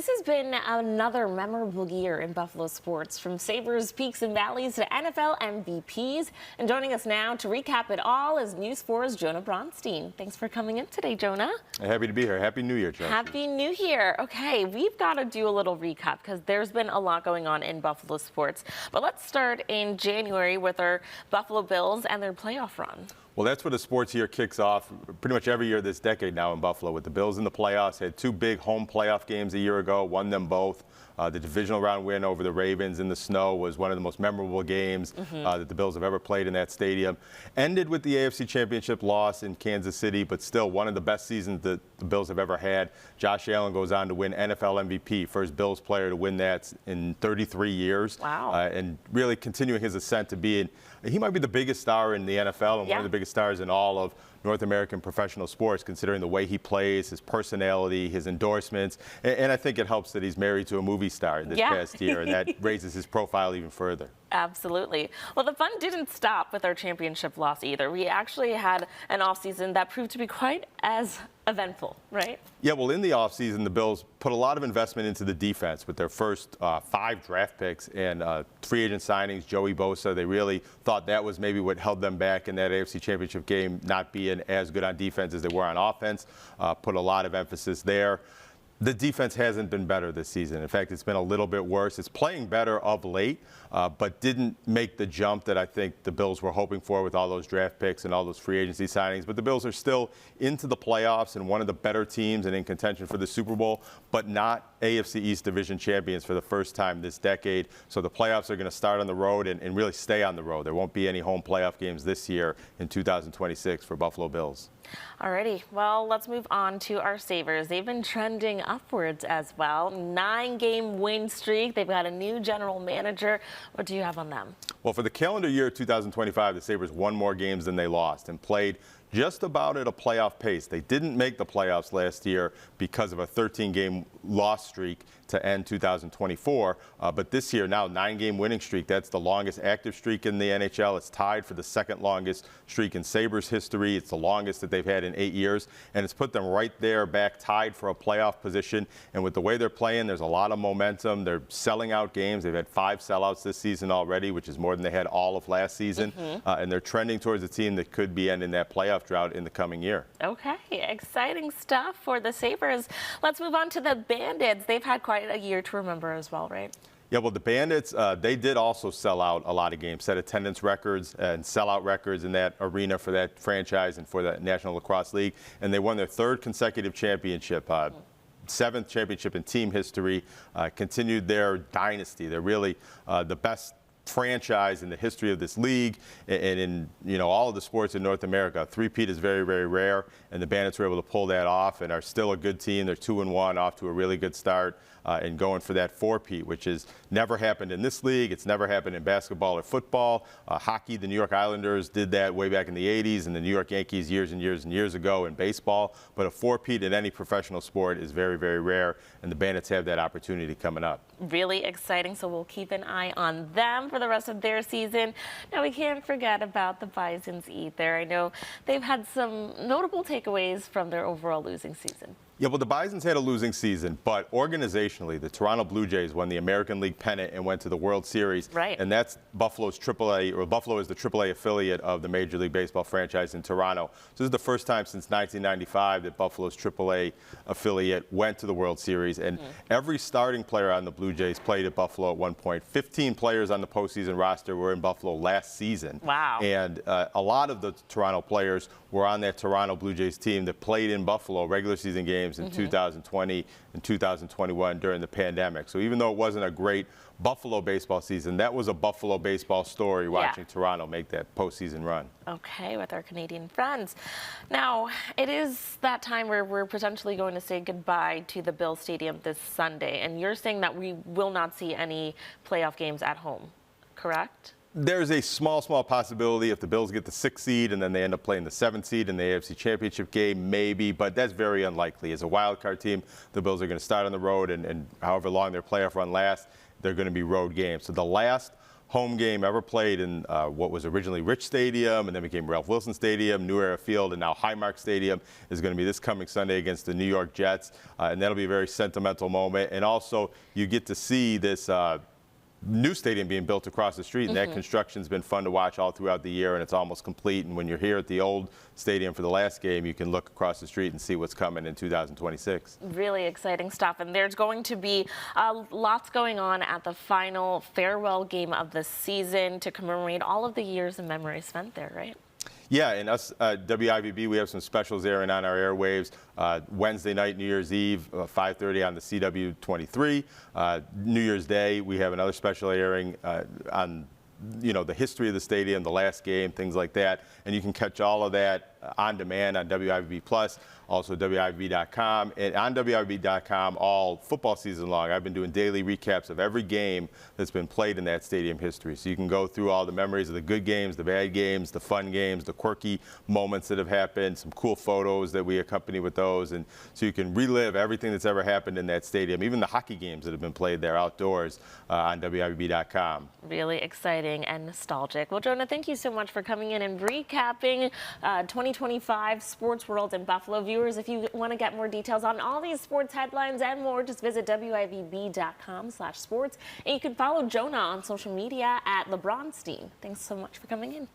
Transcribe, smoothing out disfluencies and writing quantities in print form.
This has been another memorable year in Buffalo sports, from Sabres peaks and valleys to NFL MVPs. And joining us now to recap it all is News 4's Jonah Bronstein. Thanks for coming in today, Jonah. Happy to be here. Happy New Year, Chelsea. Happy New Year. Okay, we've got to do a little recap because there's been a lot going on in Buffalo sports. But let's start in January with our Buffalo Bills and their playoff run. Well, that's where the sports year kicks off pretty much every year this decade now in Buffalo, with the Bills in the playoffs. Had two big home playoff games a year ago, won them both. The divisional round win over the Ravens in the snow was one of the most memorable games that the Bills have ever played in that stadium. Ended with the AFC Championship loss in Kansas City, but still one of the best seasons that the Bills have ever had. Josh Allen goes on to win NFL MVP, first Bills player to win that in 33 years. Wow. And really continuing his ascent to being, he might be the biggest star in the NFL and one of the biggest stars in all of North American professional sports, considering the way he plays, his personality, his endorsements. And I think it helps that he's married to a movie star this past year, and that raises his profile even further. Absolutely. Well, the fun didn't stop with our championship loss either. We actually had an offseason that proved to be quite as eventful, right? Yeah, well, in the offseason, the Bills put a lot of investment into the defense with their first 5 draft picks and free agent signings. Joey Bosa, they really thought that was maybe what held them back in that AFC Championship game, not being as good on defense as they were on offense. Put a lot of emphasis there. The defense hasn't been better this season. In fact, it's been a little bit worse. It's playing better of late, but didn't make the jump that I think the Bills were hoping for with all those draft picks and all those free agency signings. But the Bills are still into the playoffs and one of the better teams and in contention for the Super Bowl, but not AFC East Division champions for the first time this decade. So the playoffs are going to start on the road and really stay on the road. There won't be any home playoff games this year in 2026 for Buffalo Bills. Alrighty, well, let's move on to our Sabres. They've been trending upwards as well. 9-game win streak. They've got a new general manager. What do you have on them? Well, for the calendar year 2025, the Sabres won more games than they lost and played just about at a playoff pace. They didn't make the playoffs last year because of a 13-game loss streak to end 2024. But this year, now 9-game winning streak. That's the longest active streak in the NHL. It's tied for the second longest streak in Sabres history. It's the longest that they've had in 8 years. And it's put them right there back tied for a playoff position. And with the way they're playing, there's a lot of momentum. They're selling out games. They've had 5 sellouts this season already, which is more than they had all of last season. And they're trending towards a team that could be ending that playoff drought in the coming year. Okay, exciting stuff for the Sabres. Let's move on to the Bandits. They've had quite a year to remember as well, right? Yeah, well, the Bandits, they did also sell out a lot of games, set attendance records and sellout records in that arena for that franchise and for the National Lacrosse League. And they won their 3rd consecutive championship. 7th championship in team history, continued their dynasty. They're really the best franchise in the history of this league and in all of the sports in North America. Three-peat is very, very rare, and the Bandits were able to pull that off and are still a good team. They're 2-1, off to a really good start, and going for that 4-peat, which has never happened in this league. It's never happened in basketball or football. Hockey, the New York Islanders did that way back in the 80s, and the New York Yankees years and years and years ago in baseball. But a 4-peat in any professional sport is very, very rare, and the Bandits have that opportunity coming up. Really exciting, so we'll keep an eye on them for the rest of their season. Now, we can't forget about the Bisons either. I know they've had some notable takeaways from their overall losing season. Yeah, well, the Bisons had a losing season, but organizationally, the Toronto Blue Jays won the American League pennant and went to the World Series. Right. And that's Buffalo's AAA, or Buffalo is the AAA affiliate of the Major League Baseball franchise in Toronto. So this is the first time since 1995 that Buffalo's AAA affiliate went to the World Series. And every starting player on the Blue Jays played at Buffalo at one point. 15 players on the postseason roster were in Buffalo last season. Wow. And a lot of the Toronto players were on that Toronto Blue Jays team that played in Buffalo regular season games in 2020 and 2021 during the pandemic. So even though it wasn't a great Buffalo baseball season, that was a Buffalo baseball story watching Toronto make that postseason run. Okay, with our Canadian friends. Now, it is that time where we're potentially going to say goodbye to the Bill Stadium this Sunday, and you're saying that we will not see any playoff games at home, correct? There's a small possibility if the Bills get the 6th seed and then they end up playing the 7th seed in the AFC Championship game, maybe, but that's very unlikely. As a wild card team, the Bills are going to start on the road, and however long their playoff run lasts, they're going to be road games. So the last home game ever played in what was originally Rich Stadium and then became Ralph Wilson Stadium, New Era Field, and now Highmark Stadium is going to be this coming Sunday against the New York Jets. And that'll be a very sentimental moment. And also, you get to see this new stadium being built across the street, and that construction's been fun to watch all throughout the year, and it's almost complete. And when you're here at the old stadium for the last game, you can look across the street and see what's coming in 2026. Really exciting stuff, and there's going to be lots going on at the final farewell game of the season to commemorate all of the years and memories spent there, right? Yeah, and us, WIVB, we have some specials airing on our airwaves. Wednesday night, New Year's Eve, 5:30 on the CW23. New Year's Day, we have another special airing on the history of the stadium, the last game, things like that. And you can catch all of that on demand on WIVB Plus, also WIVB.com. And on WIVB.com all football season long, I've been doing daily recaps of every game that's been played in that stadium history. So you can go through all the memories of the good games, the bad games, the fun games, the quirky moments that have happened, some cool photos that we accompany with those. And so you can relive everything that's ever happened in that stadium, even the hockey games that have been played there outdoors on WIVB.com. Really exciting and nostalgic. Well, Jonah, thank you so much for coming in and recapping 2025 Sports World in Buffalo. Viewers, if you want to get more details on all these sports headlines and more, just visit WIVB.com/sports. And you can follow Jonah on social media at Bronstein. Thanks so much for coming in.